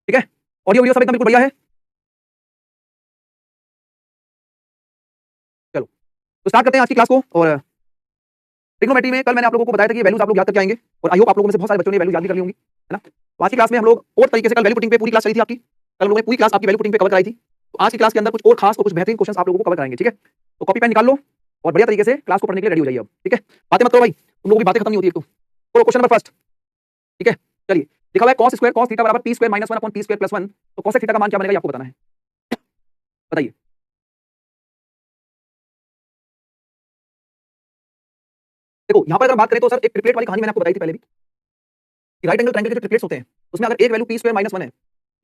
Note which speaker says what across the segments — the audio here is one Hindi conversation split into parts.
Speaker 1: ठीक है, ऑडियो वीडियो सब एकदम बिल्कुल बढ़िया है। चलो तो स्टार्ट करते हैं आज की क्लास को। और ट्रिग्नोमेट्री में कल मैंने आप लोगों को बताया था कि वैल्यूज आप लोग याद करके आएंगे, और आई होप आप लोगों में से बहुत सारे बच्चों ने वैल्यूज याद भी कर ली होंगी, है ना। तो आज की क्लास में हम लोग और तरीके से कल वैल्यू पुटिंग पे पूरी क्लास चली थी आपकी, कल हम लोगों ने पूरी क्लास आपकी वैल्यू पुटिंग पे कवर कराई थी। तो आज की क्लास के अंदर कुछ और खास और कुछ बेहतरीन क्वेश्चन आप लोगों को कवर कराएंगे, ठीक है। तो कॉपी पेन निकाल लो और बढ़िया तरीके से क्लास को पढ़ने के लिए रेडी हो जाइए अब, ठीक है। बातें मत करो भाई, तुम लोगों की बातें खत्म नहीं होती है। तो क्वेश्चन नंबर फर्स्ट, ठीक है। चलिए, लिखा हुआ है cos स्क्वायर cos थीटा बराबर p square minus 1 upon p square plus 1। तो cos थीटा का मान क्या बनेगा ये आपको बताना है, बताइए। देखो यहाँ पर अगर बात करें तो सर एक ट्रिपलेट वाली कहानी मैंने आपको बताई थी पहले भी, कि राइट एंगल ट्रायंगल के जो ट्रिपलेट्स होते हैं उसमें अगर एक वैल्यू p स्क्वायर माइनस 1 है,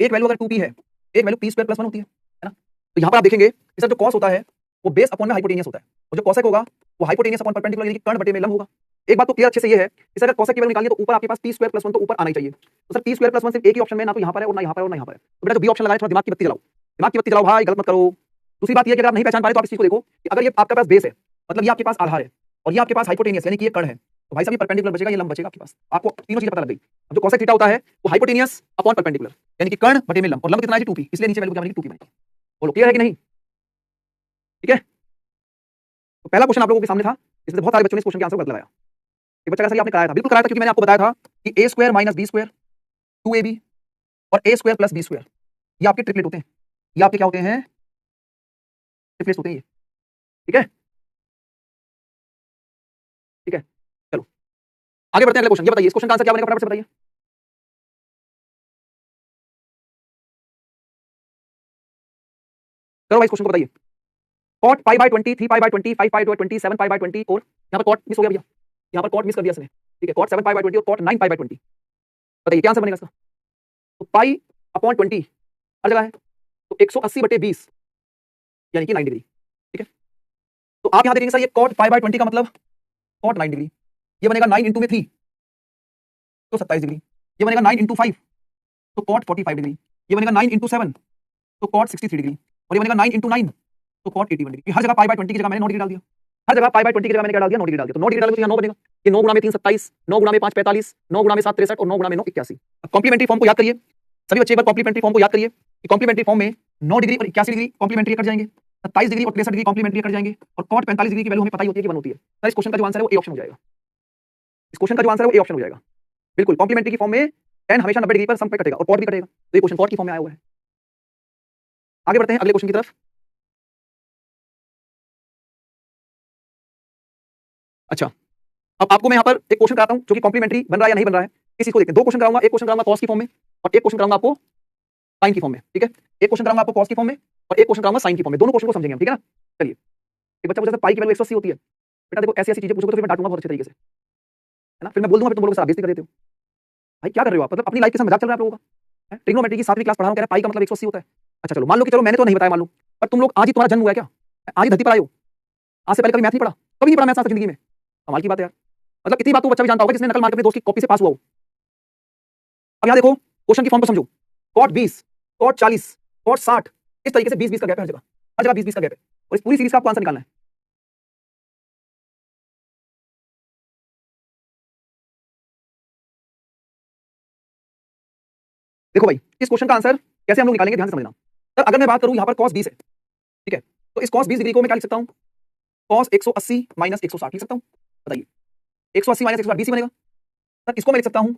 Speaker 1: एक वैल्यू अगर 2p है, एक वैल्यू p स्क्वायर प्लस 1 होती है ना। तो यहाँ पर आप देखेंगे कि सर जो cos होता है वो बेस अपॉन में हाइपोटेनियस होता है, और जो cosec होगा वो हाइपोटेनियस अपॉन परपेंडिकुलर यानी कि कर्ण बटे में लंब होगा। एक बात तो क्लियर अच्छे से ये है कि सर अगर cosec की वैल्यू निकालिए तो ऊपर आपके पास p स्क्वायर प्लस 1 तो ऊपर आना ही चाहिए। तो सर p स्क्वायर प्लस 1 सिर्फ एक ही ऑप्शन में, ना तो यहाँ पर है और ना यहाँ पर है और ना यहाँ पर है। तो बेटा जो बी ऑप्शन लगाए थोड़ा दिमाग की बत्ती जलाओ, दिमाग की बत्ती जलाओ भाई, गलत मत करो। दूसरी बात ये कि अगर आप नहीं पहचान पा रहे तो आप इस चीज को देखो कि अगर ये आपके पास बेस है, मतलब ये आपके पास आधार है, और ये आपके पास हाइपोटेनियस यानी कि ये कर्ण है, तो भाई साहब ये परपेंडिकुलर बचेगा, ये लंब बचेगा आपके पास। आपको तीनों चीजें पता लग गई। अब जो cosec थीटा होता है वो हाइपोटेनियस अपॉन परपेंडिकुलर यानी कि कर्ण बटे में लंब, और लंब कितना है 2p, इसलिए नीचे वैल्यू क्या बनेगी 2p बनेगी। बोलो क्लियर है कि नहीं, ठीक है। तो पहला क्वेश्चन आप लोगों के सामने था, इसमें बहुत सारे बच्चों ने इस क्वेश्चन के आंसर गलत लगाया। एक बच्चा का सही आपने कराया था, बिल्कुल कराया था, क्योंकि मैंने आपको बताया था कि a square minus B square 2ab और a square plus B square ये आपके ट्रिपलेट होते हैं। ये आपके क्या होते हैं, ट्रिपलेट्स होते हैं ये, ठीक है, ठीक है। चलो आगे बढ़ते हैं अगले क्वेश्चन। ये बताइए इस क्वेश्चन का आंसर क्या बनेगा, फटाफट से बताइए। करो भाई इस क्वेश्चन को बताइए। cot pi by 20, 3 pi by 20, 5 pi by 20, 7 pi by 20, और यहाँ पर cot मिस हो गया भैया, यहाँ पर cot मिस कर दिया इसने, ठीक है। cot 7 पाई बाय 20 और cot 9 पाई बाय 20, बताइए क्या आंसर बनेगा इसका। तो पाई अपॉन 20 हर जगह है, तो 180 बटे 20 यानी कि 9 डिग्री, ठीक है। तो आप यहाँ देखेंगे सर ये cot पाई बाय 20 का मतलब cot 9 डिग्री, ये बनेगा 9 इंटू में 3 तो 27 डिग्री, ये बनेगा 9 इंटू 5 तो cot 45 डिग्री, ये बनेगा 9 इंटू 7 तो cot 63 डिग्री, और ये बनेगा 9 इंटू 9 तो cot 81 डिग्री। हर जगह पाई बाय 20 की जगह मैंने 9 डिग्री डाल दिया, हर जगह पाई बाय 20 की जगह मैंने क्या डाल दिया, 9 डिग्री डाल दिया। तो 9 डिग्री डालोगे तो यहाँ 9 बनेगा, ये 9 गुणा में 3 27, 9 गुणा में 5 45, 9 गुणा में 7 63 और 9 गुणा में 9 81। अब कॉम्प्लीमेंट्री फॉर्म को याद करिए सभी बच्चे, एक बार कॉम्प्लीमेंट्री फॉर्म को याद करिए कि कॉम्प्लीमेंट्री फॉर्म में 9 डिग्री और 81 डिग्री कॉम्प्लीमेंट्री कट जाएंगे, 27 डिग्री और 63 डिग्री कॉम्प्लीमेंट्री कट जाएंगे, और cot 45 डिग्री की वैल्यू हमें पता ही होती है कि 1 होती है। सर इस क्वेश्चन का जो आंसर है वो ए ऑप्शन हो जाएगा, इस क्वेश्चन का जो आंसर है वो ए ऑप्शन हो जाएगा। बिल्कुल कॉम्प्लीमेंट्री की फॉर्म में tan हमेशा 90 डिग्री पर सम पे कटेगा और cot भी कटेगा, तो ये क्वेश्चन cot की फॉर्म में आया हुआ है। आगे बढ़ते हैं अगले क्वेश्चन की तरफ। अच्छा, अब आपको मैं यहाँ पर एक क्वेश्चन कराता हूँ जो कि कॉम्प्लीमेंट्री बन रहा है या नहीं बन रहा है, इस चीज को देखते हैं। दो क्वेश्चन कराऊंगा, एक क्वेश्चन कराऊंगा cos की फॉर्म में और एक क्वेश्चन कराऊंगा आपको sin की फॉर्म में, ठीक है। एक क्वेश्चन कराऊंगा आपको cos की फॉर्म में और एक क्वेश्चन कराऊंगा sin की फॉर्म में, दोनों क्वेश्चन को समझेंगे हम, ठीक है ना। चलिए, एक बच्चा पूछा था पाई की वैल्यू 180 होती है, बेटा देखो ऐसी ऐसी चीजें पूछोगे तो फिर मैं डांटूंगा बहुत अच्छे तरीके से, है ना। फिर मैं बोल दूंगा, फिर तुम लोग सर बेइज्जती कर देते हो। भाई क्या कर रहे हो आप, मतलब अपनी लाइफ के साथ मजाक चल रहा है आप लोगों का। ट्रिग्नोमेट्री की 7वीं क्लास पढ़ा रहा हूं, कह रहा है पाई का मतलब 180 होता है। अच्छा चलो मान लो कि चलो मैंने तो नहीं बताया मान लो, पर तुम लोग आज ही तुम्हारा जन्म हुआ है क्या, आज ही धरती पर आए हो, आज से पहले कभी मैथ नहीं पढ़ा, कभी नहीं पढ़ा मैथ आज तक जिंदगी में, कमाल की बात है यार। मतलब इतनी बात तो बच्चा भी जानता होगा जिसने नकल मार के अपने दोस्त की कॉपी से पास हुआ हो। अब यहाँ देखो क्वेश्चन की फॉर्म को समझो, cot 20, cot 40, cot 60, इस तरीके से 20 20 का गैप है, हर जगह 20 20 का गैप है, और इस पूरी सीरीज का आपको आंसर निकालना है। देखो भाई इस क्वेश्चन का आंसर कैसे हम लोग निकालेंगे, ध्यान से समझना। सर अगर मैं बात करूं यहाँ पर cos 20 है, ठीक है, तो इस cos 20 डिग्री को मैं क्या लिख सकता हूँ, cos 180 माइनस 160 लिख सकता हूँ, बताइए 180 माइनस 160 20 ही बनेगा। सर इसको मैं लिख सकता हूँ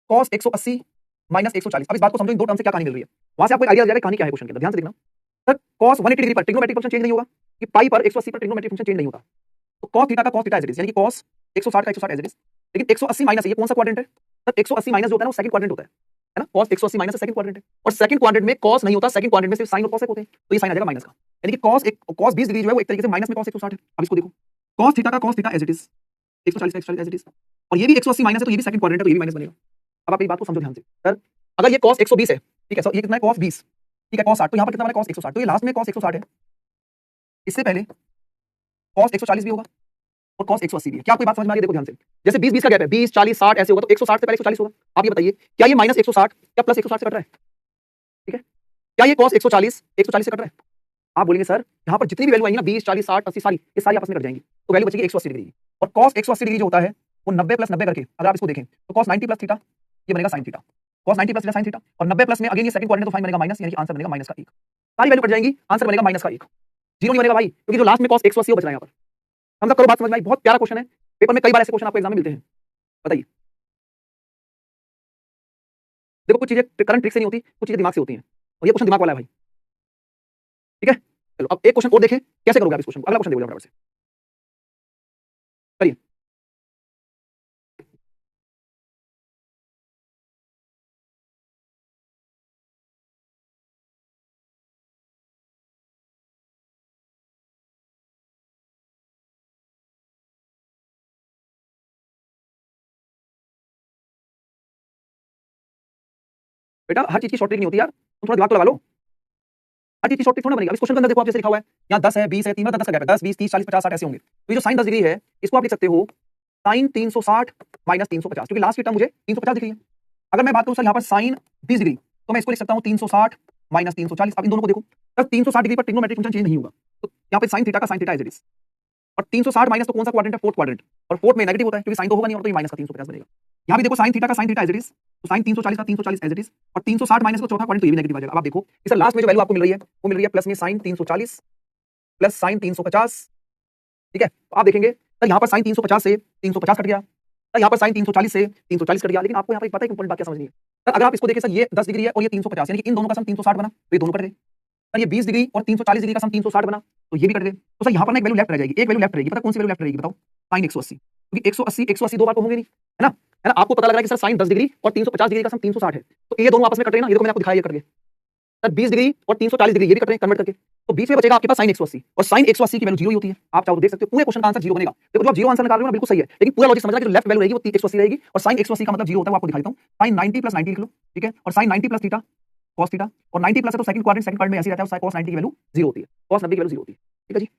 Speaker 1: cos 180 माइनस 140। अब इस बात को समझो इन दो टर्म से क्या कहानी मिल रही है, वहां से आपको एक आइडिया आ जाएगा कहानी क्या है क्वेश्चन के अंदर, ध्यान से देखना। सर cos 180 डिग्री पर ट्रिग्नोमेट्रिक फंक्शन चेंज नहीं होगा, कि पाई पर 180 पर ट्रिग्नोमेट्रिक फंक्शन चेंज नहीं होता, तो cos थीटा का cos theta as it is, यानी कि cos 160 का 160 एज इट इज। लेकिन 180 माइनस ये कौन सा क्वाड्रेंट है, सर 180 माइनस जो होता है ना वो सेकंड क्वाड्रेंट होता है ना, cos 180 माइनस सेकंड क्वाड्रेंट है, और सेकंड क्वाड्रेंट में cos नहीं होता, सेकंड क्वाड्रेंट में सिर्फ sin और cosec होते हैं, तो ये sin आ जाएगा माइनस का, यानी कि cos 20 डिग्री जो है वो एक तरीके से माइनस में cos 160 है। अब इसको देखो cos थीटा का cos theta as it is, 140 का 140 एज इट इज, और ये भी 180 माइनस है तो ये भी सेकंड क्वाड्रेंट है तो ये भी माइनस बनेगा। अब आप ये बात को समझो ध्यान से, सर अगर ये cos 120 है, ठीक है, सर ये कितना है cos 20, ठीक है, cos 60, तो यहाँ पर कितना बना cos 160, तो ये लास्ट में cos 160 है, इससे पहले cos 140 भी होगा और cos 180 भी है। क्या आपको बात समझ में आ रही है, देखो ध्यान से, जैसे 20 20 का गैप है, 20 40 60 ऐसे होगा, तो 160 से पहले 140 होगा। आप ये बताइए क्या ये माइनस 160 या प्लस 160 से कट रहा है, ठीक है, क्या ये cos 140 140 से कट रहा है। आप बोलेंगे सर यहाँ पर जितनी भी वैल्यू आएंगी ना 20 40 60 80 सारी ये सारी आपस में कट जाएंगी, तो वैल्यू बचेगी 180 डिग्री की, और cos 180 डिग्री जो होता है वो 90 प्लस 90 करके अगर आप इसको देखें तो cos 90 प्लस थीटा ये बनेगा sin theta, cos 90 plus sin theta, और 90 प्लस में अगेन ये सेकंड क्वाड्रेंट तो फाइन बनेगा माइनस, यानी कि आंसर बनेगा माइनस का 1। सारी वैल्यू कट जाएंगी, आंसर बनेगा माइनस का 1। जीरो नहीं बनेगा भाई, क्योंकि जो लास्ट में cos 180 वो बच रहा है यहाँ पर। समझ करो बात, समझ में आई? बहुत प्यारा क्वेश्चन है, पेपर में कई बार ऐसे क्वेश्चन आपको एग्जाम में मिलते हैं। बताइए, देखो कुछ चीजें करंट ट्रिक से नहीं होती, कुछ चीजें दिमाग से होती हैं, और ये क्वेश्चन दिमाग वाला है भाई। ठीक है, चलो अब एक क्वेश्चन और देखें कैसे करोगे आप इस क्वेश्चन को। अगला क्वेश्चन देखो फटाफट से, करिए। बेटा हर चीज की शॉर्ट ट्रिक नहीं होती यार, तुम थोड़ा दिमाग तो लगा लो। हर चीज की शॉर्ट ट्रिक थोड़ा बनेगी। अब इस क्वेश्चन के अंदर देखो आप जैसे लिखा हुआ है, यहाँ 10 है, 20 है, 3 10 का गैप है, 10 20 30 40 50 60 ऐसे होंगे। तो ये जो साइन 10 डिग्री है, इसको आप लिख सकते हो साइन 360 माइनस 350, क्योंकि लास्ट की टर्म मुझे 350 दिख रही है। अगर मैं बात करूं सर यहाँ पर साइन 20 डिग्री, तो मैं इसको लिख सकता हूँ 360 माइनस 340। अब इन दोनों को देखो, सर 360 डिग्री पर ट्रिग्नोमेट्रिक फंक्शन चेंज नहीं होगा, तो यहाँ पे साइन थीटा का sine theta as it is, और 360 माइनस तो कौन सा क्वाड्रेंट है? फोर्थ क्वाड्रेंट, और फोर्थ में नेगेटिव होता है क्योंकि साइन तो होगा नहीं, और तो ये माइनस का 350 बनेगा। यहाँ भी देखो साइन थीटा का sine theta as it is, तो साइन 340 का 340 एज इट इज, और 360 माइनस का चौथा क्वाड्रेंट तो ये भी नेगेटिव आ जाएगा। अब आप देखो इस लास्ट में जो वैल्यू आपको मिल रही है वो मिल रही है प्लस में साइन 340 प्लस साइन 350। ठीक है, तो आप देखेंगे सर यहाँ पर साइन 350 से 350 कट गया, सर यहाँ पर साइन 340 से 340 कट गया, लेकिन आपको यहाँ पर पता है कि इंपॉर्टेंट बात क्या समझनी है सर। अगर आप इसको देखें सर, ये 10 डिग्री है और ये 350, यानी कि इन दोनों का सम 360 बना, तो ये दोनों कट गए। सर ये 20 डिग्री और 340 डिग्री का सम 360 बना, तो ये भी कट गए। तो सर यहाँ पर ना एक वैल्यू लेफ्ट रह जाएगी, एक वैल्यू लेफ्ट रहेगी। पता कौन सी वैल्यू लेफ्ट रहेगी? बताओ, साइन 180, क्योंकि 180 दो बार तो होंगे नहीं, है ना? है ना? आपको पता लग रहा है कि सर साइन 10 डिग्री और 350 डिग्री का सम 360 है, तो ये दोनों आपस में कट रहे हैं ना। ये देखो मैंने आपको दिखाया, ये कट गए सर 20 डिग्री और 340 डिग्री, ये भी कट रहे हैं कन्वर्ट करके, तो बीच में बचेगा आपके पास साइन 180, और साइन 180 की वैल्यू जीरो ही होती है। आप चाहो तो देख सकते हो पूरे क्वेश्चन का आंसर जीरो बनेगा। देखो जो आप जीरो आंसर निकाल रहे हो ना, बिल्कुल सही है, लेकिन पूरा लॉजिक समझना कि जो लेफ्ट वैल्यू रहेगी वो 180 रहेगी, और साइन 180 का मतलब जीरो होता है। वो आपको दिखा देता हूं, साइन 90 प्लस 90 लिख लो, ठीक है, और sine 90 plus theta cos theta, और 90 प्लस है तो सेकंड क्वाड्रेंट में ऐसे रहता है, cos 90 की वैल्यू जीरो होती है, cos 90 की वैल्यू जीरो होती है। ठीक है जी,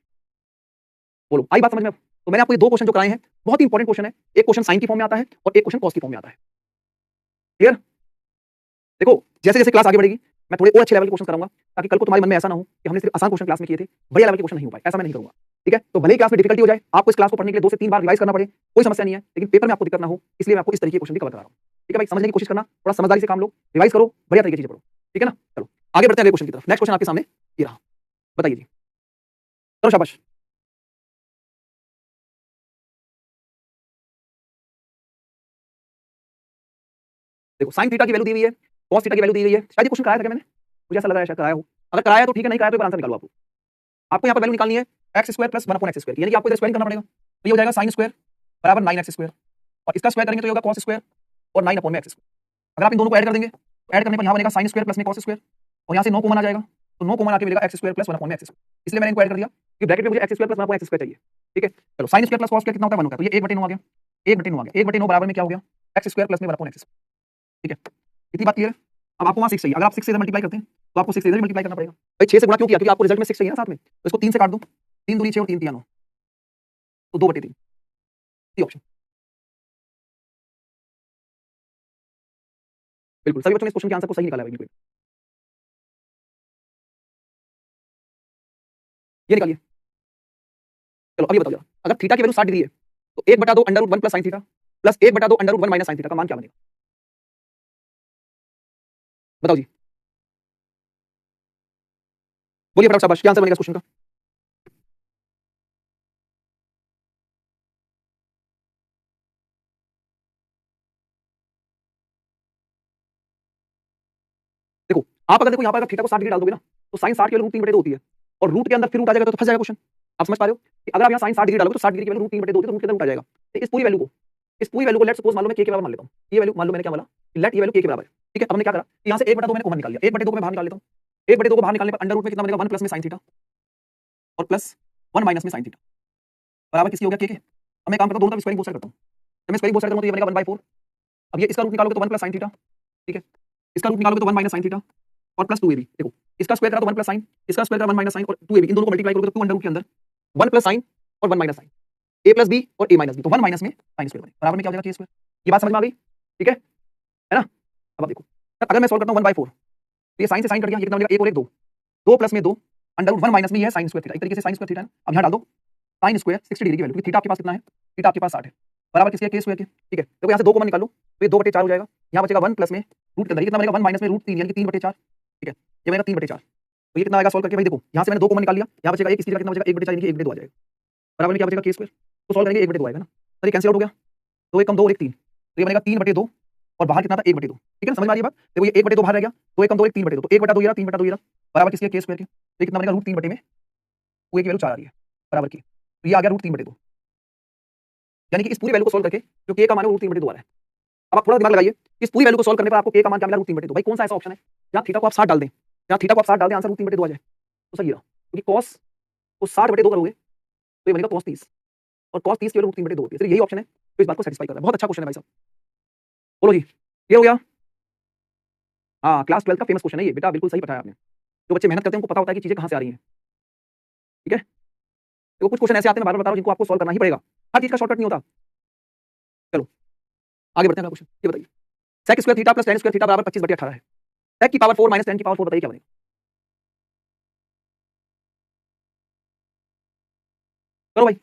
Speaker 1: बोलो आई बात समझ में? तो मैंने आपको ये दो क्वेश्चन जो कराए हैं, बहुत ही इंपॉर्टेंट क्वेश्चन है। एक क्वेश्चन साइन की फॉर्म में आता है और एक क्वेश्चन cos की फॉर्म में आता है। क्लियर? देखो जैसे जैसे क्लास आगे बढ़ेगी मैं थोड़े और अच्छे लेवल के क्वेश्चन कराऊंगा, ताकि कल को तुम्हारे मन में ऐसा ना हो कि हमने सिर्फ आसान क्वेश्चन क्लास में किए थे, बढ़िया लेवल के क्वेश्चन नहीं हो पाए, ऐसा मैं नहीं करूंगा। ठीक है, तो भले ही क्लास में डिफिकल्टी हो जाए, आपको इस क्लास को पढ़ने के लिए 2 से 3 बार रिवाइज करना पड़े, कोई समस्या नहीं है, लेकिन पेपर में आपको दिक्कत ना हो, इसलिए मैं आपको इस तरीके के क्वेश्चन भी कवर करा रहा हूं। ठीक है भाई, समझने की कोशिश करना, थोड़ा समझदारी से काम लो, रिवाइज करो, बढ़िया तरीके से चीजें पढ़ो। ठीक है ना? चलो आगे बढ़ते हैं अगले क्वेश्चन की तरफ। नेक्स्ट क्वेश्चन आपके सामने ये रहा, बताइए जी। चलो शाबाश। देखो साइन थीटा की वैल्यू दी हुई है, cos थीटा की वैल्यू दी हुई है। शायद ये क्वेश्चन कराया था क्या मैंने? मुझे ऐसा लग रहा है शायद कराया हो। अगर कराया तो ठीक है, नहीं कराया तो एक बार आंसर निकालो। आपको यहाँ पर वैल्यू निकालनी है x square plus 1 upon x square, यानी कि आपको इधर स्क्वायरिंग करना पड़ेगा, तो ये हो जाएगा sin स्क्वायर बराबर 9x स्क्वायर, और इसका स्क्वायर करेंगे तो ये होगा cos स्क्वायर और 9 अपॉन में x स्क्वायर। अगर आप इन दोनों को ऐड कर देंगे तो ऐड करने पर यहाँ बनेगा sin स्क्वायर प्लस में cos स्क्वायर, और यहाँ से 9 कॉमन आ जाएगा, तो 9 कॉमन आके मिलेगा x स्क्वायर प्लस 1 अपॉन में x स्क्वायर। इसलिए मैंने इनको ऐड कर दिया कि ब्रैकेट में मुझे x square plus 1 upon x square चाहिए। ठीक है, चलो sin square plus cos square कितना होता है? 1 होता है, तो ये 1/9 आ गया, 1/9 आ गया, 1/9 बराबर में क्या हो गया? x स्क्वायर प्लस में 1 अपॉन x स्क्वायर। ठीक है, इतनी बात क्लियर है? अब आपको वहाँ 6 चाहिए, अगर आप 6 से इधर मल्टीप्लाई करते हैं तो आपको 6 से इधर मल्टीप्लाई करना पड़ेगा। भाई 6 से गुणा क्यों किया? क्योंकि आपको रिजल्ट में 6 चाहिए ना साथ में, तो इसको 3 से काट दो, 3 दूनी 6 और 3 तिया 9, तो 2/3, सी ऑप्शन। बिल्कुल सभी बच्चों ने इस क्वेश्चन के आंसर को सही निकाला है बिल्कुल। ये निकालिए। चलो अब ये बताओ जरा, अगर थीटा की वैल्यू 60 डिग्री है तो 1/2 under root 1 plus sine theta plus 1/2 under root 1 minus sine theta का मान क्या बनेगा? बताओ जी, बोलिए फटाफट, शाबाश, क्या आंसर बनेगा इस क्वेश्चन का? देखो आप अगर देखो यहाँ पर अगर थीटा को 60 डिग्री डाल दोगे ना, तो साइन 60 की वैल्यू रूट 3/2 होती है, और रूट के अंदर फिर रूट आ जाएगा तो फंस जाएगा क्वेश्चन। आप समझ पा रहे हो कि अगर आप यहाँ साइन 60 डिग्री डालोगे तो 60 डिग्री की वैल्यू रूट 3/2 होती है, तो रूट के अंदर रूट आ जाएगा। तो इस पूरी वैल्यू को लेट सपोज मान लो मैं k के बराबर मान लेता हूँ। ये वैल्यू मान लो मैंने क्या बोला कि लेट ये वैल्यू k के बराबर है। ठीक है, अब हमने क्या करा, यहाँ से 1/2 मैंने कॉमन निकाल लिया, 1/2 को मैं बाहर निकाल लेता हूँ। 1/2 को बाहर निकालने पर अंडर रूट में कितना बनेगा? 1 प्लस में साइन थीटा और प्लस 1 माइनस में साइन थीटा बराबर किसकी हो गया? k के। अब मैं काम करता हूँ, दोनों तरफ स्क्वायरिंग बोथ साइड करता हूँ। जब मैं स्क्वायरिंग बोथ साइड करूँगा तो ये बनेगा 1/4। अब ये इसका रूट निकालोगे तो 1 प्लस साइन थीटा, ठीक है, इसका रूट निकालोगे तो 1 माइनस साइन थीटा और प्लस 2ab। देखो इसका स्क्वायर करा तो 1 प्लस साइन, इसका स्क्वायर करा 1 माइनस साइन और 2ab, इन दोनों को मल्टीप्लाई करोगे तो 2 अंडर रूट के अंदर 1 प्लस साइन और 1 minus sine, a plus b और a माइनस b, तो 1 माइनस में साइन स्क्वायर बनेगा, बराबर में क्या हो जाएगा? k square. ये बात समझ में आ गई? ठीक है ना? अब आप देखो सर, अगर मैं सॉल्व करता हूँ 1/4, तो ये साइन से साइन कट गया, ये कितना बनेगा? 1 और 1 2, 2 प्लस में 2 अंडर रूट 1 माइनस में ये है साइन स्क्वायर थीटा, एक तरीके से साइन स्क्वायर थीटा है। अब यहाँ डाल दो साइन स्क्वायर 60 डिग्री की वैल्यू, क्योंकि थीटा आपके पास कितना है? थीटा आपके पास 60 है, बराबर किसके? k स्क्वायर के। ठीक है, देखो यहाँ से 2 कॉमन निकालो तो ये 2/4 हो जाएगा, यहाँ बचेगा 1 प्लस में रूट के अंदर ये कितना बनेगा 1 माइनस में रूट 3 यानी कि 3/4, ठीक है, ये बनेगा 3/4। तो ये कितना आएगा सॉल्व करके भाई देखो, यहाँ से मैंने 2 कॉमन निकाल लिया, यहाँ बचेगा 1, इस चीज़ का कितना बचेगा 1/4 यानी कि 1/2 आ जाएगा, बराबर में क्या बचेगा k² तो सॉल्व करेंगे 1/2 आएगा ना, तो ये कैंसिल आउट हो गया, 2 1 कम 2 और 1 3, तो ये बनेगा 3/2 और बाहर कितना था 1/2, ठीक है ना, समझ में आ रही है बात, देखो ये 1/2 बाहर रह गया, 2 1 कम 2 1 3/2, तो 1/2 ये रहा 3/2 ये रहा, बराबर किसके k² के, तो ये कितना बनेगा रूट 3/2 में, वो की वैल्यू 4 आ रही है, बराबर की, तो ये आ गया रूट 3/2, यानी कि इस पूरी वैल्यू को सॉल्व करके जो k का मान है वो रूट 3/2 आ रहा है। अब आप थोड़ा दिमाग लगाइए, इस पूरी वैल्यू को सॉल्व करने पर आपको k का मान क्या मिला रूट 3/2, भाई कौन सा ऐसा ऑप्शन है जहाँ थीटा को आप 60 डाल दें, जहाँ थीटा को आप 60 डाल दें आंसर रूट 3/2 आ जाए, तो सही रहा, क्योंकि cos को 60/2 करोगे तो ये बनेगा cos 30 और cos 30 की वैल्यू रूट 3/2 होती है, सिर्फ यही ऑप्शन है तो इस बात को सेटिस्फाई कर रहा है, बहुत अच्छा क्वेश्चन है भाई साहब, बोलो जी ये हो गया। हाँ क्लास 12 का फेमस क्वेश्चन है ये बेटा, बिल्कुल सही बताया आपने, जो बच्चे मेहनत करते हैं उनको पता होता है कि चीजें कहाँ से आ रही हैं, ठीक है, तो कुछ क्वेश्चन ऐसे आते हैं मैं बार-बार बता रहा हूं जिनको आपको सॉल्व करना ही पड़ेगा, हर चीज का शॉर्टकट नहीं होता। चलो आगे बढ़ते हैं क्वेश्चन, ये बताइए sec square theta plus tan square theta बराबर 25/18 है, sec की पावर 4 माइनस tan की पावर 4 बताइए क्या बनेगा, करो भाई।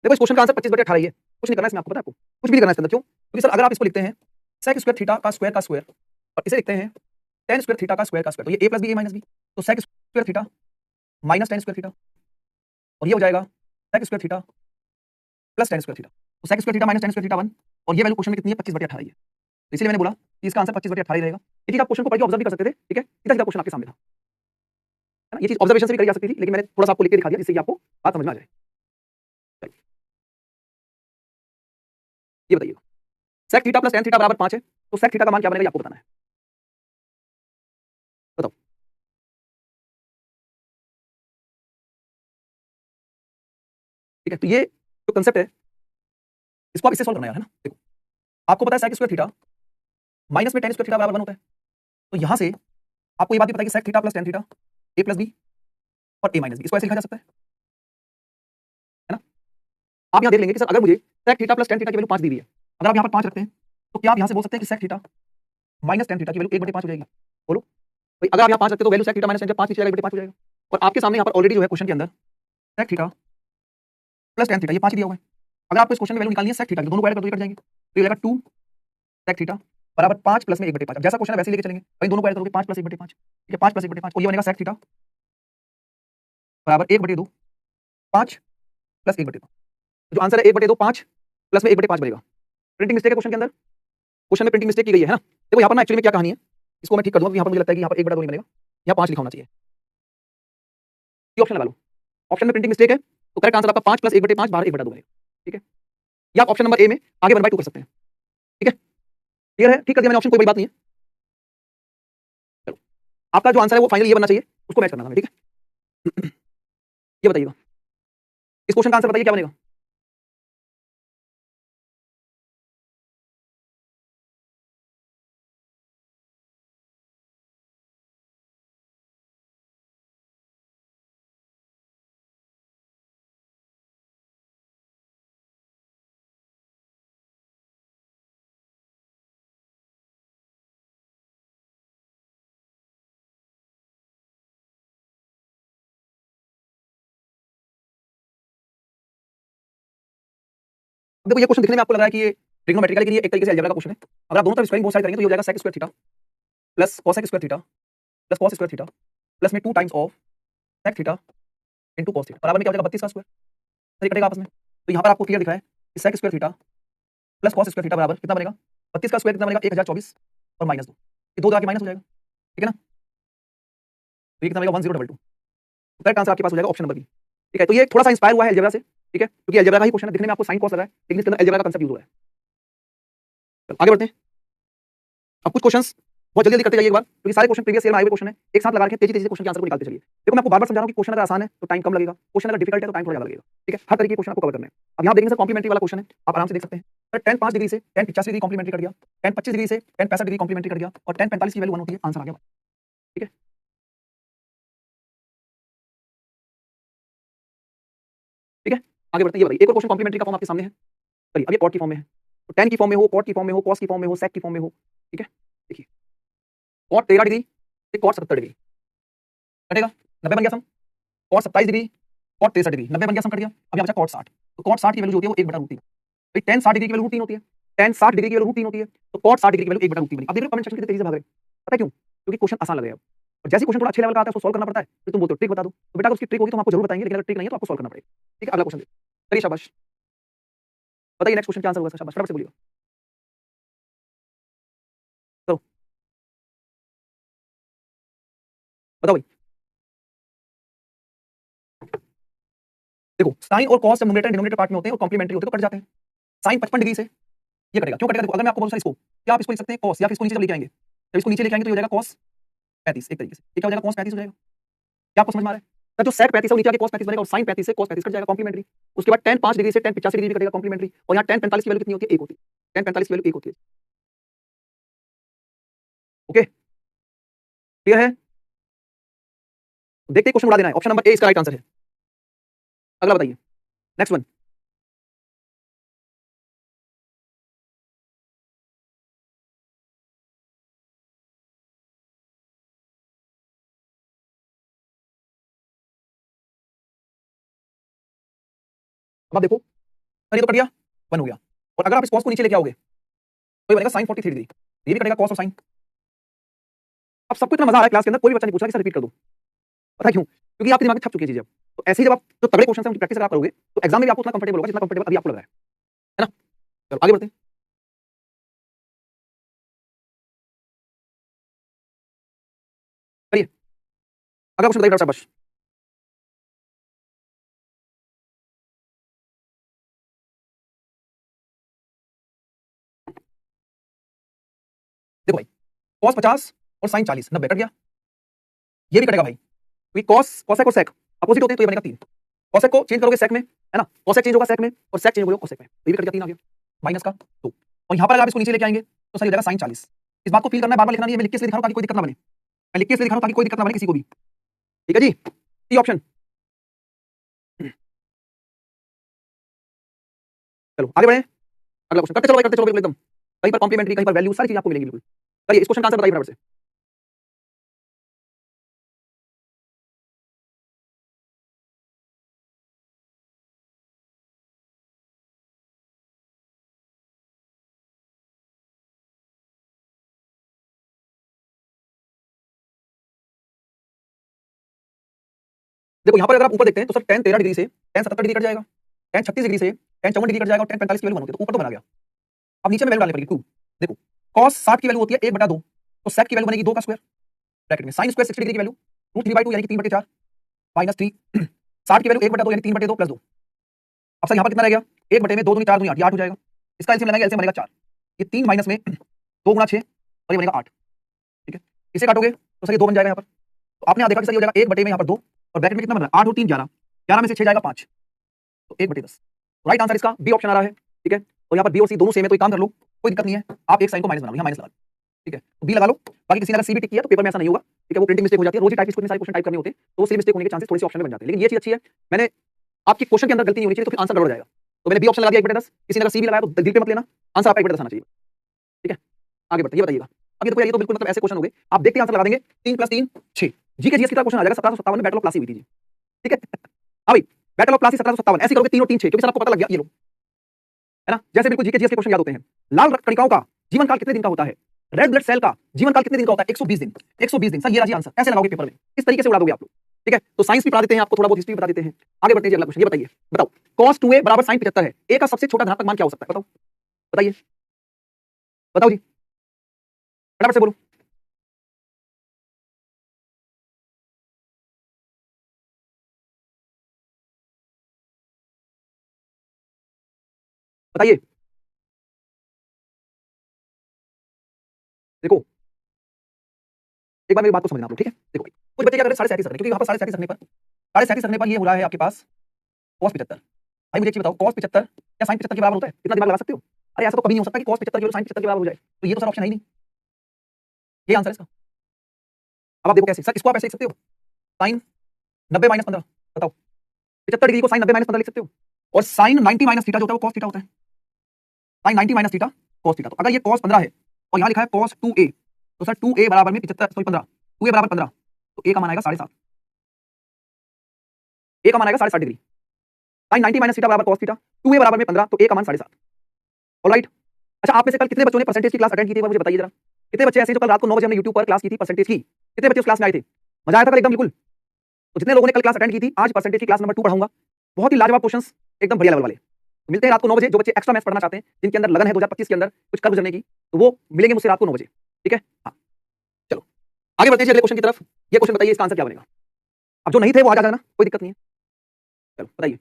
Speaker 1: देखो इस क्वेश्चन का आंसर 25/18 ही है, कुछ नहीं करना है इसमें, आपको पता है आपको कुछ भी नहीं करना है इसके अंदर, क्यों, क्योंकि सर अगर आप इसको लिखते हैं sec स्क्वायर थीटा का स्क्वायर और इसे लिखते हैं tan स्क्वायर थीटा का स्क्वायर तो ये a plus B a minus B, तो sec square theta minus tan square theta और ये हो जाएगा sec square theta plus tan square theta, तो sec square theta minus tan square theta 1 और ये वैल्यू क्वेश्चन में कितनी है 25/18 ही है, तो इसलिए मैंने बोला कि इसका आंसर 25/18 ही रहेगा। ये चीज आप क्वेश्चन को पढ़ के ऑब्जर्व भी कर सकते थे, ठीक है, सीधा-सीधा क्वेश्चन आपके सामने था, है ना, ये चीज ऑब्जर्वेशन से भी करी जा सकती थी, लेकिन मैंने थोड़ा सा आपको लिख के दिखा दिया जिससे कि आपको बात समझ में आ जाए। चलिए ये बताइए sec theta plus tan theta बराबर 5 है, तो sec थीटा का मान क्या बनेगा ये आपको बताना है, बताओ। ठीक है, तो ये जो कांसेप्ट है इसको आप इससे सॉल्व करना यार, है ना, देखो आपको पता है sec स्क्वायर थीटा माइनस में tan स्क्वायर थीटा बराबर 1 होता है, तो यहां से आपको ये बात भी पता है कि sec theta plus tan theta a plus B और a माइनस बी, इसको ऐसे लिखा जा सकता है ना, आप यहां देख लेंगे कि सर अगर मुझे sec theta plus tan theta की वैल्यू 5 दी हुई है, अगर आप यहां पर 5 रखते हैं तो क्या आप यहां से बोल सकते हैं कि sec theta minus tan theta की वैल्यू 1/5 हो जाएगी, बोलो भाई, अगर आप यहां 5 रखते तो value sec theta minus tan 5 नीचे जाएगा 1/5 हो जाएगा, और आपके सामने यहां पर ऑलरेडी जो है क्वेश्चन के अंदर sec theta plus tan theta ये 5 दिया हुआ है, अगर आपको इस क्वेश्चन में वैल्यू निकालनी है sec थीटा की, दोनों को ऐड कर दो ये कट जाएंगे, तो ये जाएगा 2 sec थीटा बराबर 5 प्लस में 1/5, अब जैसा क्वेश्चन है वैसे ही लेके चलेंगे, भाई दोनों को ऐड करोगे 5 प्लस 1/5, ठीक है, 5 प्लस 1/5 और ये बनेगा sec थीटा बराबर 1/2 5 प्लस 1/2, जो आंसर है 1/2 5 प्लस में 1/5 बनेगा। प्रिंटिंग मिस्टेक है क्वेश्चन के अंदर, क्वेश्चन में प्रिंटिंग मिस्टेक की गई है ना, देखो यहाँ पर ना एक्चुअली में क्या कहानी है, इसको मैं ठीक कर दूंगा, यहाँ पर मुझे लगता है कि यहाँ पर 1/2 नहीं बनेगा, यहाँ 5 लिखा होना चाहिए, ये ऑप्शन लगा लो, ऑप्शन में प्रिंटिंग मिस्टेक है तो करेक्ट आंसर आपका 5 प्लस 1/5 बाहर 1/2 बनेगा, ठीक है, या आप ऑप्शन नंबर ए में आगे 1/2 कर सकते हैं, ठीक है, क्लियर है, ठीक कर दिया मैंने ऑप्शन, कोई बड़ी बात नहीं है। चलो आपका जो आंसर है वो फाइनल ये बनना चाहिए, उसको मैच करना था, ठीक है। ये बताइएगा इस क्वेश्चन का आंसर बताइए क्या बनेगा, देखो ये क्वेश्चन दिखने में आपको लग रहा है कि ये ट्रिग्नोमेट्री का, लेकिन ये एक तरीके से अलजेब्रा का क्वेश्चन है, अगर आप दोनों तरफ स्क्वायरिंग बहुत सारी करेंगे तो ये हो जाएगा sec square theta plus cos square theta plus cos square theta plus में 2 times of sec theta into cos theta बराबर में क्या हो जाएगा 32 का स्क्वायर, सही कटेगा आपस में, तो यहाँ पर आपको क्लियर दिख रहा है कि sec square theta plus cos square theta बराबर कितना बनेगा 32 का स्क्वायर कितना बनेगा 1024 और माइनस 2, ये 2 माइनस हो जाएगा, ठीक है ना, तो ये कितना बनेगा 1022, तो करेक्ट आंसर आपके पास हो जाएगा ऑप्शन नंबर बी, ठीक है, तो ये थोड़ा सा इंस्पायर हुआ है अलजेब्रा से, ठीक है, क्योंकि अलजेब्रा का ही क्वेश्चन है, दिखने में आपको साइन कॉस लग रहा है लेकिन इसके अंदर अलजेब्रा का कांसेप्ट यूज हो रहा है। चलो आगे बढ़ते हैं, अब कुछ क्वेश्चंस बहुत जल्दी जल्दी करते जाइए एक बार, क्योंकि सारे क्वेश्चन प्रीवियस ईयर में आए हुए क्वेश्चन है, एक साथ लगा रखे तेजी तेजी से क्वेश्चन के आंसर को निकालते चलिए, देखो मैं आपको बार बार समझा रहा हूं कि क्वेश्चन अगर आसान है तो टाइम कम लगेगा, क्वेश्चन अगर डिफिकल्ट है तो टाइम थोड़ा ज्यादा लगेगा, ठीक है, हर तरीके के क्वेश्चन आपको कवर करने हैं। अब यहाँ देखेंगे सर कॉम्प्लीमेंट्री वाला क्वेश्चन है, आप आराम से देख सकते हैं, सर tan 5 डिग्री से tan 85 डिग्री कॉम्प्लीमेंट्री कर दिया, tan 25 डिग्री से tan 65 डिग्री कॉम्प्लीमेंट्री कर दिया और tan 45 की वैल्यू 1 होती है, आंसर आ गया, ठीक है, ठीक है, आगे बढ़ते हैं, ये बताइए एक और क्वेश्चन कॉम्प्लीमेंट्री का फॉर्म आपके सामने है, चलिए अब ये कॉट की फॉर्म में है, तो tan की फॉर्म में हो, कॉट की फॉर्म में हो, कॉस की फॉर्म में हो, सेक की फॉर्म में हो, ठीक है, देखिए कॉट 13 डिग्री से कॉट 77 डिग्री कटेगा, 90 बन गया सम। कॉट 27 डिग्री कॉट 63 डिग्री, 90 बन गया सम, कट गया। अब यहाँ बचा कॉट 60। तो कॉट 60 की वैल्यू जो होती है वो 1/√3। भाई tan 60 डिग्री की वैल्यू √3 होती है, tan 60 डिग्री की वैल्यू √3 होती है, तो कॉट 60 डिग्री की वैल्यू 1/√3 बनी। अब देख लो कमेंट सेक्शन कितनी तेजी से भाग रहे हैं, पता है क्यों? क्योंकि क्वेश्चन आसान लग रहा है अब। और जैसे क्वेश्चन थोड़ा अच्छे लेवल का आता है उसको सॉल्व करना पड़ता है, फिर तुम बोलते हो ट्रिक बता दो, तो बेटा उसकी ट्रिक होगी तो हम आपको जरूर बताएंगे, लेकिन अगर ट्रिक नहीं है तो आपको सॉल्व करना पड़ेगा। ठीक है, अगला क्वेश्चन चलिए, शाबाश। बताइए नेक्स्ट क्वेश्चन क्या आंसर होगा, शाबाश फटाफट से बोलिए। चलो बताओ भाई। देखो साइन और कॉस जब न्यूमरेटर एंड डिनोमिनेटर पार्ट में होते हैं और कॉम्प्लीमेंट्री होते हैं तो कट जाते हैं। साइन 55 डिग्री से ये कटेगा, क्यों कटेगा? देखो अगर मैं आपको बोलूं सर इसको, क्या आप इसको लिख सकते हैं कॉस, या फिर इसको नीचे जब लेके आएंगे, जब इसको नीचे लेके आएंगे तो ये हो जाएगा कॉस 35 एक तरीके से। ये क्या हो जाएगा? कॉस 35 हो जाएगा। क्या आपको समझ में आ रहा है? तब जो sec 35 है वो नीचे आके cos 35 बनेगा और sin 35 से cos 35 कट जाएगा कॉम्प्लीमेंट्री। उसके बाद tan 5 डिग्री से tan 85 डिग्री भी कटेगा कॉम्प्लीमेंट्री, और यहाँ tan 45 की वैल्यू कितनी होती है? 1 होती है। tan 45 की वैल्यू 1 होती है। ओके क्लियर है? देखते ही क्वेश्चन उड़ा देना है। ऑप्शन नंबर ए इसका राइट आंसर है। अगला बताइए नेक्स्ट वन। अब आप देखो सर ये तो कट गया, 1 हो गया, और अगर आप इस cos को नीचे लेके आओगे तो ये बनेगा sin 43 डिग्री, ये भी कटेगा cos और sin। अब सबको इतना मजा आ रहा है क्लास के अंदर, कोई भी बच्चा नहीं पूछ रहा कि सर रिपीट कर दो। पता है क्यों? क्योंकि आपके दिमाग में छप चुकी है चीजें अब। तो ऐसे ही जब आप जो तगड़े क्वेश्चन है उनकी प्रैक्टिस अगर आप करोगे तो एग्जाम में भी आपको उतना कंफर्टेबल होगा जितना कंफर्टेबल अभी आपको लग रहा है ना? चलो आगे बढ़ते हैं। करिए अगला क्वेश्चन बताइए डॉक्टर साहब। बस देखो भाई, cos 50 और sin 40, 90 कट गया, ये भी कटेगा भाई, क्योंकि cos cosec और sec अपोजिट होते हैं तो ये बनेगा 3। cosec को चेंज करोगे sec में, है ना? cosec चेंज होगा sec में और sec चेंज होगा cosec में, तो ये भी कट गया, 3 आ गया माइनस का 2। और यहाँ पर अगर आप इसको नीचे लेके आएंगे तो सही हो जाएगा sin 40। इस बात को फील करना है, बार बार लिखना नहीं है, मैं लिख के इसलिए दिखा रहा हूं ताकि कोई दिक्कत ना बने। मैं लिख के इसलिए दिखा रहा हूं ताकि कोई दिक्कत ना बने किसी को भी। ठीक है जी, सी ऑप्शन। चलो आगे बढ़े, अगला क्वेश्चन करते चलो भाई, करते चलो बिल्कुल एकदम। कहीं पर कॉम्प्लीमेंट्री, कहीं पर वैल्यू, सारी चीजें आपको मिलेंगी बिल्कुल। करिए इस क्वेश्चन का आंसर बताइए फटाफट से। देखो यहाँ पर अगर आप ऊपर देखते हैं तो सर tan 13 डिग्री से tan 77 डिग्री कट जाएगा, tan 36 डिग्री से tan 54 डिग्री कट जाएगा और tan 45 की वैल्यू 1 होती है, तो ऊपर तो बना गया। अब नीचे में वैल्यू डालनी पड़ेगी 2। देखो cos 60 की वैल्यू होती है 1/2, तो sec की वैल्यू बनेगी 2 का स्क्वायर ब्रैकेट में, sin स्क्वायर 60 डिग्री की वैल्यू √3/2 यानी कि 3/4 माइनस 3 60 की वैल्यू 1/2 यानी 3/2 प्लस 2। अब सर यहाँ पर कितना रह गया? 1 बटे में 2 दूनी 4 दूनी 8, ये 8 हो जाएगा। इसका एलसीएम लगाएंगे, एलसीएम बनेगा 4। ये 3 माइनस में 2 गुणा 6 और ये बनेगा 8। ठीक है, इसे काटोगे तो सर ये 2 बन जाएगा यहाँ पर। तो आपने यहाँ देखा कि सर ये हो जाएगा 1 बटे में यहाँ पर 2 और ब्रैकेट में कितना बन रहा है? 8 और 3 11, 11 में से 6 जाएगा 5, तो 1/10। राइट आंसर इसका बी ऑप्शन आ रहा है। ठीक है, और यहाँ पर बी और सी दोनों सेम है, तो एक काम कर लो, कोई दिक्कत नहीं है, आप एक साइन को माइनस बना लो, यहाँ माइनस लगा लो। ठीक है, तो बी लगा लो। बाकी किसी ने अगर सी भी टिक किया तो पेपर में ऐसा नहीं होगा। ठीक है, वो प्रिंटिंग मिस्टेक हो जाती है, रोज ही टाइपिस्ट को इतने सारे क्वेश्चन टाइप करने होते हैं, तो सिली मिस्टेक होने के चांसेस थोड़ी सी ऑप्शन में बन जाते हैं। लेकिन ये चीज अच्छी है, मैंने आपकी क्वेश्चन के अंदर गलती नहीं होनी चाहिए तो फिर आंसर गड़बड़ जाएगा। तो मैंने बी ऑप्शन लगा दिया 1/10। किसी ने अगर सी भी लगाया तो दिल पे मत लेना, आंसर आपका 1/10 आना चाहिए। ठीक है, आगे बढ़ते, ये बताइएगा। अब ये तो ये तो बिल्कुल मतलब ऐसे क्वेश्चन हो गए, आप देखते आंसर लगा देंगे। 3 + 3 6, जीके जीएस की तरह क्वेश्चन आ जाएगा। 1757 में बैटल ऑफ प्लासी हुई थी जी। ठीक है, हाँ भाई, बैटल ऑफ प्लासी 1757, ऐसे करोगे 3 और 3 6, क्योंकि सर आपको पता लग गया ये लो, है ना? जैसे बिल्कुल जीके जीएस के क्वेश्चन याद होते हैं। लाल कणिकाओं का जीवन काल कितने दिन का होता है? रेड ब्लड सेल का जीवन काल कितने दिन का होता है? 120 दिन। 120 दिन सर, ये राजी आंसर ऐसे लगाओगे पेपर में, इस तरीके से उड़ा दोगे आप लोग। ठीक है, तो साइंस भी पढ़ा देते हैं आपको, थोड़ा बहुत हिस्ट्री भी बता देते हैं। आगे बढ़ते हैं, अगला क्वेश्चन ये बताइए, बताओ cos 2a बराबर sin 75 है, a का सबसे छोटा धनात्मक मान क्या हो सकता है? बताओ, बताइए, बताओ जी, फटाफट से बोलो। बताइए, देखो एक बार मेरी बात को समझना आप लोग। ठीक है, देखो कुछ बच्चे क्या कर रहे हैं, 37.5 रख रहे हैं, क्योंकि यहाँ पर 37.5 रखने पर 37.5 रखने पर ये हो रहा है आपके पास cos 75। भाई मुझे एक चीज बताओ, cos 75 क्या sin 75 के बराबर होता है? इतना दिमाग लगा सकते हो? अरे ऐसा तो कभी नहीं हो सकता कि cos 75 की वैल्यू sin 75 के बराबर हो जाए, तो ये तो सर ऑप्शन है ही नहीं, ये आंसर है इसका। अब आप देखो कैसे, सर इसको आप ऐसे लिख सकते हो, sin 90 - 15, बताओ 75 डिग्री को sin 90 - 15 लिख सकते हो, और sin 90 - थीटा जो होता है वो cos थीटा होता है, sin 90 - थीटा cos थीटा। तो अगर ये cos 15 है और यहाँ लिखा है cos 2a, तो सर 2a बराबर में 75 सॉरी 15, 2a बराबर 15, तो a का मान आएगा 7.5, a का मान आएगा 7.5 डिग्री। sin 90 माइनस थीटा बराबर cos थीटा, 2a बराबर में 15, तो a का मान 7.5। ऑलराइट। अच्छा, आप में से कल कितने बच्चों ने परसेंटेज की क्लास अटेंड की थी, मुझे बताइए जरा। कितने बच्चे ऐसे जो कल रात को 9 बजे हमने YouTube पर क्लास की थी परसेंटेज की, कितने बच्चे उस क्लास में आए थे? मजा आया था कल एकदम बिल्कुल। तो जितने लोगों ने कल क्लास अटेंड की थी, आज परसेंटेज की क्लास नंबर 2 पढ़ाऊंगा। बहुत ही लाजवाब क्वेश्चंस, एकदम बढ़िया लेवल वाले। तो मिलते हैं रात को 9 बजे। जो बच्चे एक्स्ट्रा मैथ्स पढ़ना चाहते हैं, जिनके अंदर लगन है 2025 के अंदर कुछ कर गुजरने की, तो वो मिलेंगे मुझसे रात को 9 बजे। ठीक है, हाँ चलो आगे बढ़ते हैं अगले क्वेश्चन की तरफ। ये क्वेश्चन बताइए, इसका आंसर क्या बनेगा। अब जो नहीं थे वो आ जाना, कोई दिक्कत नहीं है। चलो बताइए।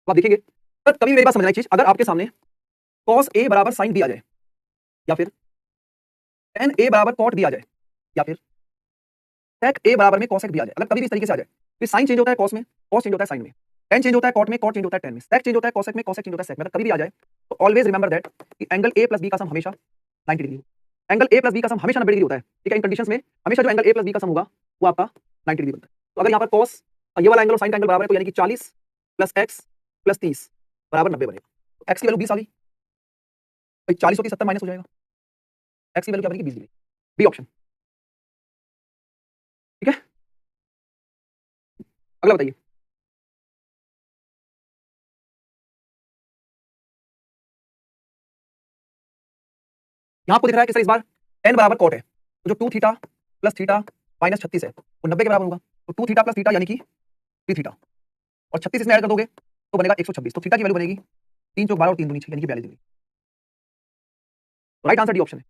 Speaker 1: तो आप देखेंगे सर, कभी मेरी बात समझना एक चीज, अगर आपके सामने cos a बराबर sin b आ जाए, या फिर tan a बराबर cot b आ जाए, या फिर sec a बराबर में cosec b आ जाए, अगर कभी भी इस तरीके से आ जाए, फिर sin चेंज होता है cos में, cos चेंज होता है sin में, tan चेंज होता है cot में, cot चेंज होता है tan में, sec चेंज होता है cosec में, cosec चेंज होता है sec में, अगर कभी भी आ जाए तो ऑलवेज रिमेंबर दैट कि एंगल a प्लस b का सम हमेशा 90 डिग्री होगा। एंगल a प्लस b का सम हमेशा 90 डिग्री होता है। ठीक है, इन कंडीशंस में हमेशा जो एंगल a प्लस b का सम होगा वो आपका 90 डिग्री बनता है। तो अगर यहाँ पर cos ये वाला एंगल और sin का एंगल बराबर है, तो यानी कि 40 प्लस x प्लस 30 बराबर 90 बनेगा। तो x की वैल्यू 20 आ गई, 40 होती 70 माइनस हो जाएगा, x की वैल्यू क्या बनेगी 20 डिग्री, बी ऑप्शन। ठीक है, अगला बताइए। यहाँ आपको दिख रहा है कि सर इस बार tan बराबर cot है, तो जो 2 थीटा प्लस थीटा माइनस 36 है वो 90 के बराबर होगा। तो 2 थीटा प्लस थीटा यानी कि 3 थीटा, और 36 इसमें ऐड कर दोगे तो बनेगा 126। तो थीटा की वैल्यू बनेगी 3 चौक 12 और 3 दूनी 6 यानी कि 42 degree. Right answer D option है।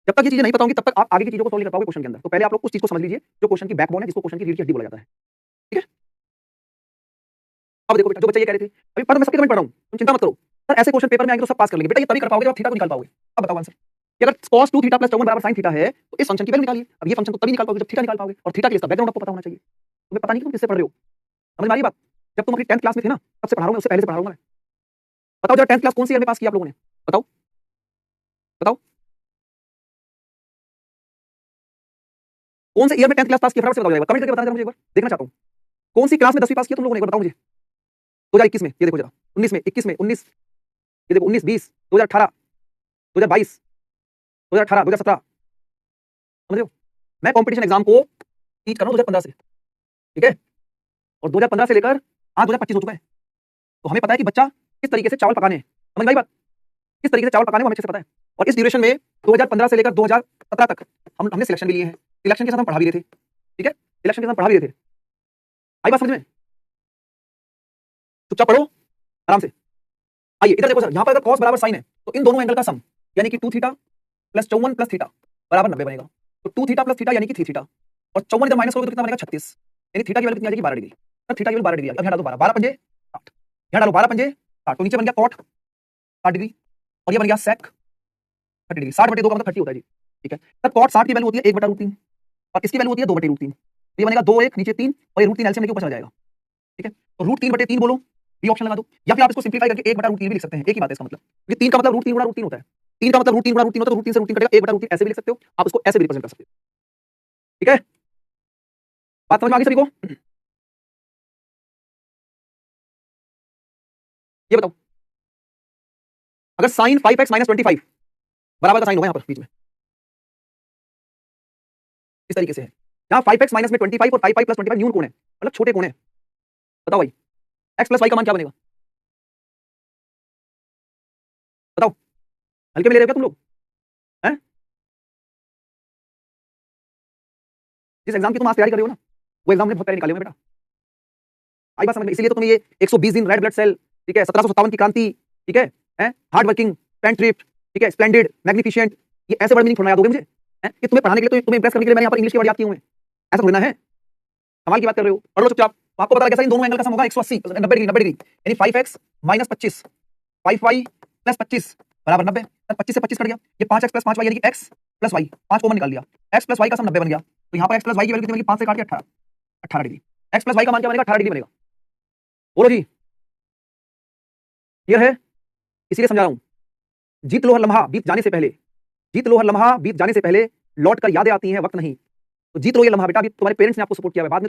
Speaker 1: जब तक ये चीजें नहीं पता होंगी तब तक आप आगे की चीजों को सॉल्व नहीं कर पाओगे क्वेश्चन के अंदर। तो पहले आप लोग उस चीज को समझ लीजिए जो क्वेश्चन की बैकबोन है, जिसको क्वेश्चन की रीढ़ की हड्डी बोला जाता है। ठीक है, अब देखो बेटा, जो बच्चे ये कह रहे थे अभी पढ़ मैं सबके कमेंट पढ़ रहा हूँ, तुम चिंता मत करो सर, ऐसे क्वेश्चन पेपर में आएंगे तो सब पास कर लेंगे। बेटा ये तभी कर पाओगे जब आप थीटा को निकाल पाओगे। अब बताओ आंसर कि अगर cos 2 थीटा प्लस 54 बराबर sin थीटा है तो इस फंक्शन की वैल्यू निकालिए। अब ये फंक्शन तो तभी निकाल पाओगे जब थीटा निकाल पाओगे, और थीटा के लिए इसका बैकग्राउंड आपको पता होना चाहिए। तुम्हें पता नहीं कि तुम किससे पढ़ रहे हो, समझ में आ रही है बात। जब तुम अपनी 10th क्लास में थे ना तब से पढ़ा रहा हूं, उससे पहले से पढ़ा रहा हूं मैं। बताओ जरा 10th क्लास कौन सी ईयर में पास किया आप लोगों ने, बताओ बताओ कौन से ईयर में 10th क्लास पास किया, फटाफट से बताओ, कमेंट करके बताना जरा मुझे एक बार, देखना चाहता हूं। कौन सी क्लास में 10वीं पास किया तुम लोगों ने, एक बार बताओ मुझे। 2021 में, ये देखो जरा, 19 में, 21 में, 19, ये देखो 19, 20, 2018, 2022, 2018, 2017, समझ रहे हो। मैं कंपटीशन एग्जाम को टीच कर रहा हूं 2015 से, ठीक है, और 2015 से लेकर आज 2025 हो चुका है। तो हमें पता है कि बच्चा किस तरीके से चावल पकाने हैं, समझ में आई बात, किस तरीके से चावल पकाने हमें अच्छे से पता है। और इस ड्यूरेशन में 2015 से लेकर 2017 तक हमने सिलेक्शन भी लिए हैं, सिलेक्शन के साथ हम पढ़ा भी रहे थे। ठीक है, सिलेक्शन के साथ पढ़ा भी रहे थे। आई बात समझ में, चुपचाप पढ़ो आराम से। आइए इधर देखो सर, यहाँ पर अगर cos बराबर sin है तो इन दोनों एंगल का सम यानी कि 2 थीटा प्लस 54 प्लस थीटा बराबर 90 बनेगा। तो 2 थीटा प्लस थीटा यानी कि 3 थीटा, और 54 इधर माइनस करोगे तो कितना बनेगा 36, यानी थीटा की वैल्यू कितनी आ जाएगी 12 डिग्री। सर थीटा की वैल्यू 12 डिग्री आ गई। अब यहाँ डालो 12, 12 पंजे 60, यहाँ डालो 12 पंजे 60, तो नीचे बन गया cot 60 डिग्री, और ये बन गया sec 30 डिग्री। 60 बटे 2 का मतलब 30 होता है जी। ठीक है, सर cot 60 की वैल्यू होती है 1/√3 और इसकी वैल्यू होती है 2/√3, ये बनेगा 2 1 नीचे 3 और ये √3 एलसीएम लेके ऊपर चला जाएगा। ठीक है, तो √3/3 बोलो, बी ऑप्शन लगा दो, या फिर आप इसको सिंपलीफाई करके 1/√3 भी लिख सकते हैं, एक ही बात है इसका मतलब। ये 3 का मतलब √3 गुणा √3 होता है, 3 का मतलब √3 गुणा √3 होता है, तो √3 से √3 कटेगा 1/√3 ऐसे भी लिख सकते हो आप, इसको ऐसे भी रिप्रेजेंट कर सकते हो। ठीक है, बात समझ में आ गई सभी को। ये बताओ अगर sin 5x - 25 बराबर का साइन होगा यहाँ पर बीच में, इस तरीके से है, यहाँ 5x माइनस में 25 और 5 प्लस 25 न्यून कोण है, मतलब छोटे कोण है। बताओ भाई x प्लस y का मान क्या बनेगा, बताओ, हल्के में ले रहे हो क्या तुम लोग हैं? जिस एग्जाम की तुम आज तैयारी कर रहे हो ना वो एग्जाम ने बहुत पहले निकाले हुए बेटा। आई बात समझ में, इसीलिए तो तुम्हें ये 120 दिन रेड ब्लड सेल, ठीक है, 1757 की क्रांति, ठीक है, हार्ड वर्किंग, पेंट्रिप्ट, ठीक है, स्प्लेंडेड, मैग्निफिशिएंट, ये ऐसे वर्ड मीनिंग थोड़ा याद होंगे मुझे हैं, कि तुम्हें पढ़ाने के लिए, तो तुम्हें इंप्रेस करने के लिए मैंने यहाँ पर इंग्लिश के वर्ड याद किए हुए हैं, ऐसा थोड़ी ना है। कमाल की बात कर रहे हो, पढ़ लो चुपचाप। तो आपको पता लगा इन दोनों एंगल का सम होगा 180 90 डिग्री, 90 डिग्री, यानी 5x माइनस 25 5y प्लस 25 बराबर 90। 25 से 25 कट गया, ये 5x प्लस 5y यानी कि x प्लस y, 5 कॉमन निकाल लिया, x प्लस y का सम 90 बन गया। तो यहाँ पर x प्लस y की वैल्यू कितनी बनेगी, 5 से काट के 18 18 डिग्री, x प्लस y का मान क्या बनेगा 18 डिग्री बनेगा। बोलो जी, क्लियर है? इसीलिए समझा रहा हूं, जीत लो हर लम्हा बीत जाने से पहले, जीत लो हर लम्हा बीत जाने से पहले, लौट कर यादें आती हैं वक्त नहीं। तो जीत लो ये लम्हा बेटा, अभी तुम्हारे पेरेंट्स ने आपको सपोर्ट किया है, बाद में